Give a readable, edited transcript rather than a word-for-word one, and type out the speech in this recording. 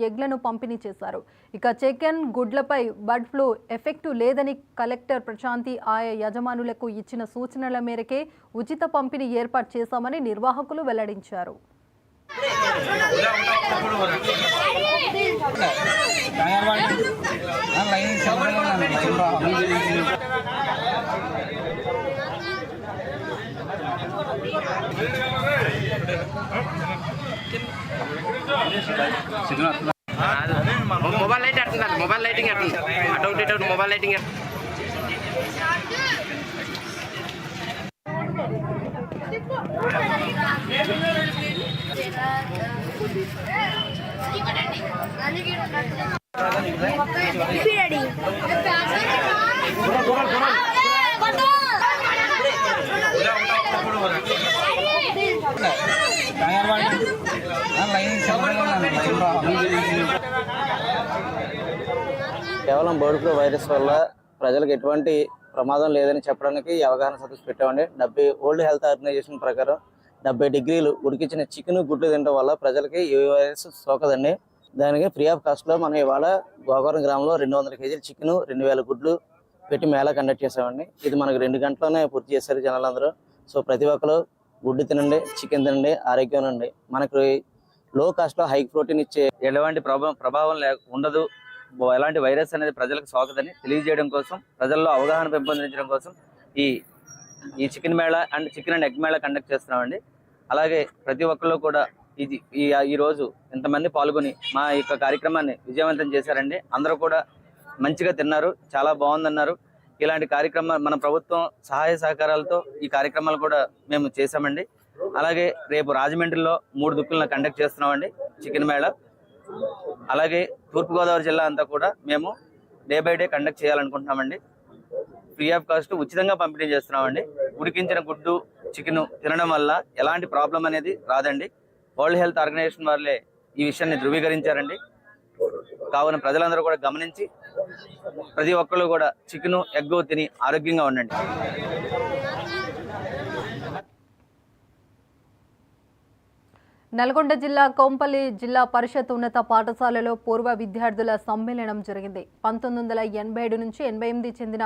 ఎగ్లను పంపిణీ చేశారు. ఇక చికెన్ గుడ్లపై బర్డ్ ఫ్లూ ఎఫెక్టు లేదని కలెక్టర్ ప్రశాంతి ఆయా యజమానులకు ఇచ్చిన సూచనల మేరకే ఉచిత పంపిణీ ఏర్పాటు చేశామని నిర్వాహకులు వెల్లడించారు. Mobile light mobile lighting mobile lighting కేవలం బర్డ్ ఫ్లూ వైరస్ వల్ల ప్రజలకు ఎటువంటి ప్రమాదం లేదని చెప్పడానికి అవగాహన సదస్సు పెట్టామండి. వరల్డ్ హెల్త్ ఆర్గనైజేషన్ ప్రకారం 70 డిగ్రీలు ఉడికించిన చికెన్ గుడ్లు తినడం వల్ల ప్రజలకి ఈ వైరస్ సోకదండి. దానికి ఫ్రీ ఆఫ్ కాస్ట్లో మనం ఇవాళ గోకవరం గ్రామంలో 200 కేజీల చికెన్ 2000 గుడ్లు పెట్టి మేళా కండక్ట్ చేసామండి. ఇది మనకు 2 గంటల్లోనే పూర్తి చేశారు జనాలందరూ. సో ప్రతి ఒక్కరు గుడ్డు తినండి, చికెన్ తినండి, ఆరోగ్యం ఉండండి. మనకు లో కాస్ట్లో హై ప్రోటీన్ ఇచ్చే ఎలాంటి ప్రభావం ఉండదు, ఎలాంటి వైరస్ అనేది ప్రజలకు సోకదని తెలియజేయడం కోసం, ప్రజల్లో అవగాహన పెంపొందించడం కోసం ఈ chicken Mela and chicken and egg Mela conduct చేస్తున్నామండి. అలాగే ప్రతి ఒక్కళ్ళు కూడా ఈ రోజు ఇంతమంది పాల్గొని మా యొక్క కార్యక్రమాన్ని విజయవంతం చేశారండి. అందరూ కూడా మంచిగా తిన్నారు, చాలా బాగుందన్నారు. ఇలాంటి కార్యక్రమాలు మన ప్రభుత్వం సహాయ సహకారాలతో ఈ కార్యక్రమాలు కూడా మేము చేశామండి. అలాగే రేపు రాజమండ్రిలో 3 దుక్కులను కండక్ట్ చేస్తున్నామండి చికెన్ మేళా. అలాగే తూర్పుగోదావరి జిల్లా అంతా కూడా మేము డే బై డే కండక్ట్ చేయాలనుకుంటున్నామండి. ఫ్రీ ఆఫ్ కాస్ట్ ఉచితంగా పంపిణీ చేస్తున్నామండి. ఉడికించిన గుడ్డు చికెన్ తినడం వల్ల ఎలాంటి ప్రాబ్లం అనేది రాదండి. వరల్డ్ హెల్త్ ఆర్గనైజేషన్ వాళ్ళే ఈ విషయాన్ని ధృవీకరించారండి. కావున ప్రజలందరూ కూడా గమనించి ప్రతి ఒక్కళ్ళు కూడా చికెన్ ఎగ్ తిని ఆరోగ్యంగా ఉండండి. నల్గొండ జిల్లా కొంపల్లి జిల్లా పరిషత్ ఉన్నత పాఠశాలలో పూర్వ విద్యార్థుల సమ్మేళనం జరిగింది. 1987 నుంచి 88 చెందిన